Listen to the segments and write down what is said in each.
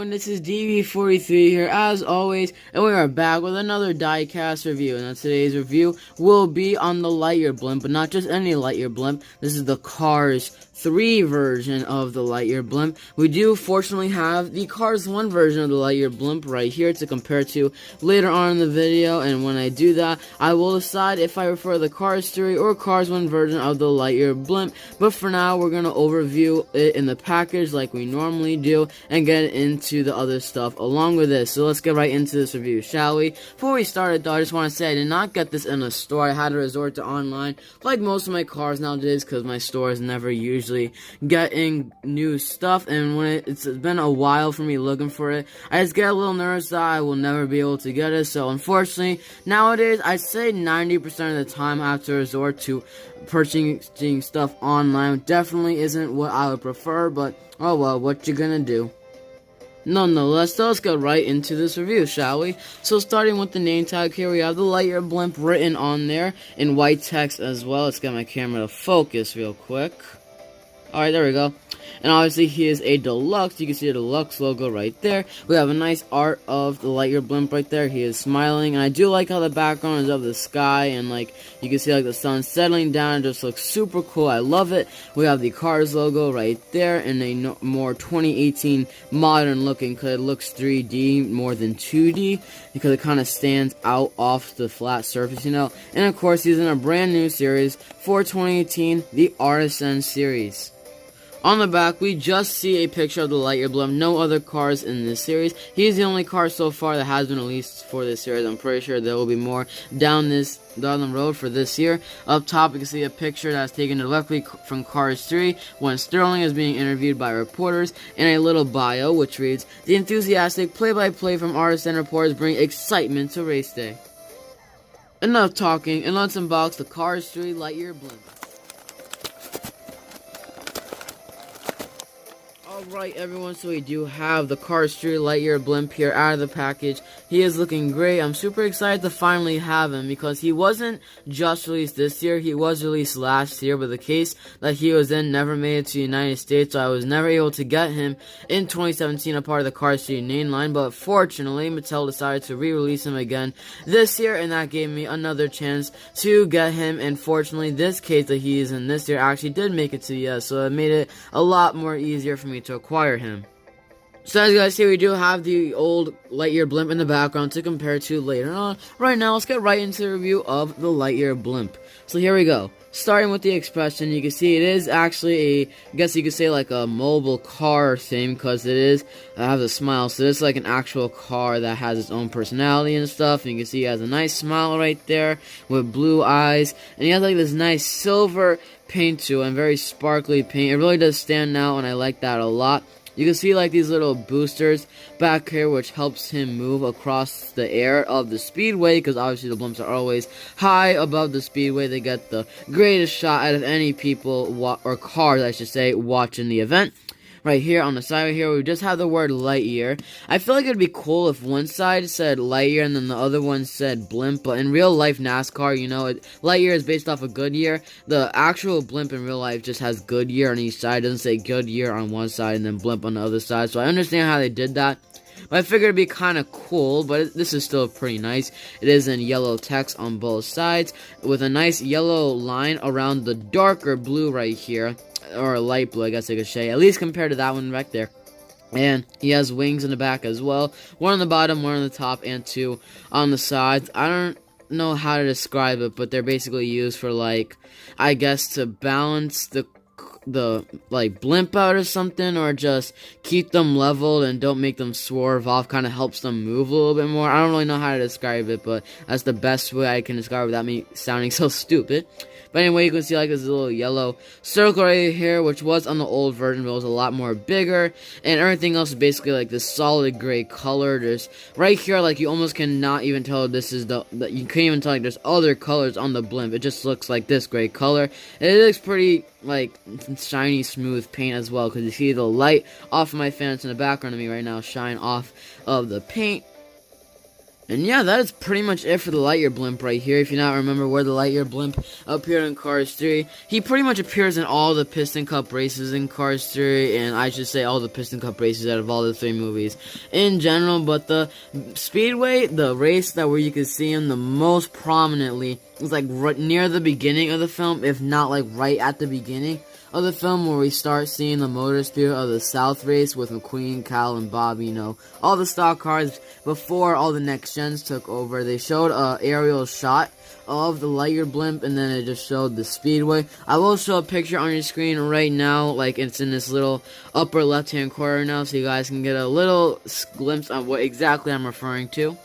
everyone, this is DB43 here as always, and we are back with another Diecast review. And today's review will be on the Lightyear Blimp, but not just any Lightyear Blimp. This is the Cars 3 version of the Lightyear Blimp. We do fortunately have the Cars 1 version of the Lightyear Blimp right here to compare to later on in the video, and when I do that, I will decide if I prefer the Cars 3 or Cars 1 version of the Lightyear Blimp. But for now, we're going to overview it in the package like we normally do, and get into the other stuff along with this. So let's get right into this review, shall we? Before we start it though, I just want to say I did not get this in a store. I had to resort to online, like most of my cars nowadays, because my store is never usually getting new stuff, and when it's been a while for me looking for it, I just get a little nervous that I will never be able to get it. So unfortunately, nowadays, I'd say 90% of the time I have to resort to purchasing stuff online. Definitely isn't what I would prefer, but oh well, what you gonna do? Nonetheless, let's get right into this review, shall we? So starting with the name tag here, we have the Lightyear Blimp written on there in white text as well. Let's get my camera to focus real quick. Alright, there we go. And obviously he is a Deluxe. You can see the Deluxe logo right there. We have a nice art of the Lightyear Blimp right there. He is smiling, and I do like how the background is of the sky, and like you can see like the sun settling down. It just looks super cool. I love it. We have the Cars logo right there in a more 2018 modern looking, because it looks 3D more than 2D, because it kind of stands out off the flat surface, you know. And of course, he's in a brand new series for 2018, the Artisan series. On the back, we just see a picture of the Lightyear Blimp. No other cars in this series. He's the only car so far that has been released for this series. I'm pretty sure there will be more down the road for this year. Up top, you can see a picture that's taken directly from Cars 3 when Sterling is being interviewed by reporters, and a little bio which reads, "The enthusiastic play-by-play from Artisan reporters bring excitement to race day." Enough talking, and let's unbox the Cars 3 Lightyear Blimp. Alright everyone, so we do have the Cars 3 Lightyear Blimp here out of the package. He is looking great. I'm super excited to finally have him, because he wasn't just released this year, he was released last year, but the case that he was in never made it to the United States, so I was never able to get him in 2017, a part of the Cars 3 main line. But fortunately, Mattel decided to re-release him again this year, and that gave me another chance to get him, and fortunately, this case that he is in this year actually did make it to the US, so it made it a lot more easier for me to acquire him. So as you guys see, we do have the old Lightyear Blimp in the background to compare to later on. Right now, let's get right into the review of the Lightyear Blimp. So here we go. Starting with the expression, you can see it is actually I guess you could say like a mobile car thing, because it has a smile. So it's like an actual car that has its own personality and stuff. And you can see he has a nice smile right there with blue eyes. And he has like this nice silver paint to it, and very sparkly paint. It really does stand out, and I like that a lot. You can see like these little boosters back here, which helps him move across the air of the speedway, because obviously the blimps are always high above the speedway. They get the greatest shot out of any people, or cars I should say, watching the event. Right here on the side right here, we just have the word Lightyear. I feel like it'd be cool if one side said Lightyear and then the other one said Blimp, but in real life NASCAR, you know, Lightyear is based off of Goodyear. The actual Blimp in real life just has Goodyear on each side. It doesn't say Goodyear on one side and then Blimp on the other side, so I understand how they did that. But I figured it'd be kind of cool, but this is still pretty nice. It is in yellow text on both sides, with a nice yellow line around the darker blue right here, or light blue, I guess I could say, at least compared to that one right there. And he has wings in the back as well, one on the bottom, one on the top, and two on the sides. I don't know how to describe it, but they're basically used for, like, I guess to balance the like blimp out or something, or just keep them leveled and don't make them swerve off. Kind of helps them move a little bit more. I don't really know how to describe it, but that's the best way I can describe it without me sounding so stupid. But anyway, you can see like this little yellow circle right here, which was on the old version, but it was a lot more bigger. And everything else is basically like this solid gray color. There's right here, like you almost cannot even tell this is you can't even tell like there's other colors on the blimp. It just looks like this gray color. And it looks pretty like shiny, smooth paint as well, because you see the light off of my fence in the background of me right now shine off of the paint. And yeah, that is pretty much it for the Lightyear Blimp right here. If you not remember where the Lightyear Blimp appeared in Cars 3, he pretty much appears in all the Piston Cup races in Cars 3, and I should say all the Piston Cup races out of all the 3 movies in general. But the Speedway, the race that where you can see him the most prominently, is like right near the beginning of the film, if not like right at the beginning of the film, where we start seeing the motor spirit of the South race with McQueen, Cal, and Bob, you know, all the stock cars before all the next gens took over. They showed an aerial shot of the Lightyear Blimp, and then it just showed the Speedway. I will show a picture on your screen right now, like it's in this little upper left hand corner now, so you guys can get a little glimpse on what exactly I'm referring to.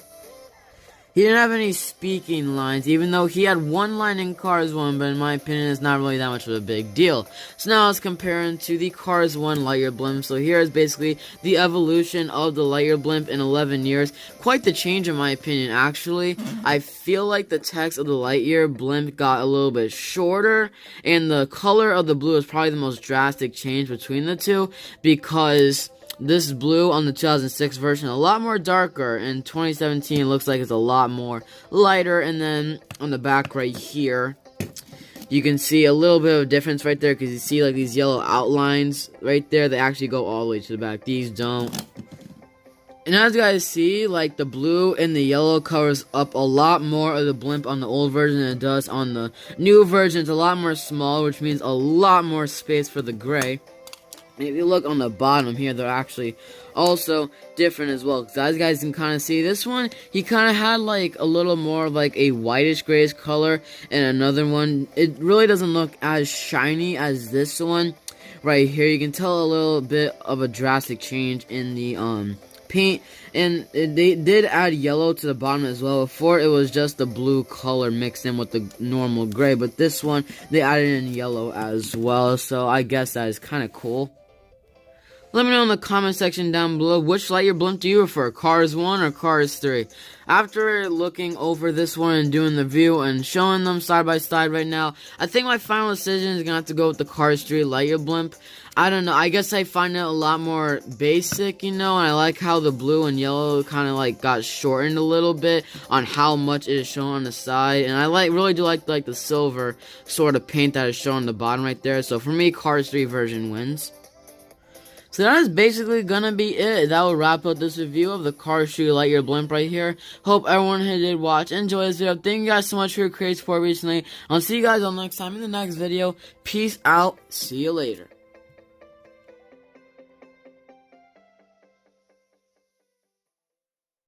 He didn't have any speaking lines, even though he had one line in Cars 1, but in my opinion, it's not really that much of a big deal. So now let's compare him to the Cars 1 Lightyear Blimp. So here is basically the evolution of the Lightyear Blimp in 11 years. Quite the change in my opinion, actually. I feel like the text of the Lightyear Blimp got a little bit shorter, and the color of the blue is probably the most drastic change between the two, because this blue on the 2006 version a lot more darker. In 2017 it looks like it's a lot more lighter, and then on the back right here you can see a little bit of a difference right there, because you see like these yellow outlines right there. They actually go all the way to the back, these don't. And as you guys see, like the blue and the yellow covers up a lot more of the blimp on the old version than it does on the new version. It's a lot more small, which means a lot more space for the gray. And if you look on the bottom here, they're actually also different as well. Because as you guys can kind of see, this one, he kind of had like a little more of like a whitish grayish color. And another one, it really doesn't look as shiny as this one right here. You can tell a little bit of a drastic change in the paint. And they did add yellow to the bottom as well. Before, it was just the blue color mixed in with the normal gray. But this one, they added in yellow as well. So I guess that is kind of cool. Let me know in the comment section down below, which Lightyear Blimp do you prefer, Cars 1 or Cars 3? After looking over this one and doing the view and showing them side by side right now, I think my final decision is going to have to go with the Cars 3 Lightyear Blimp. I don't know, I guess I find it a lot more basic, you know, and I like how the blue and yellow kind of like got shortened a little bit on how much it is shown on the side, and I really do like the silver sort of paint that is shown on the bottom right there. So for me, Cars 3 version wins. So that is basically gonna be it. That will wrap up this review of the Cars 3 Lightyear Blimp right here. Hope everyone who did watch enjoyed this video. Thank you guys so much for your creative support recently. I'll see you guys all next time in the next video. Peace out. See you later.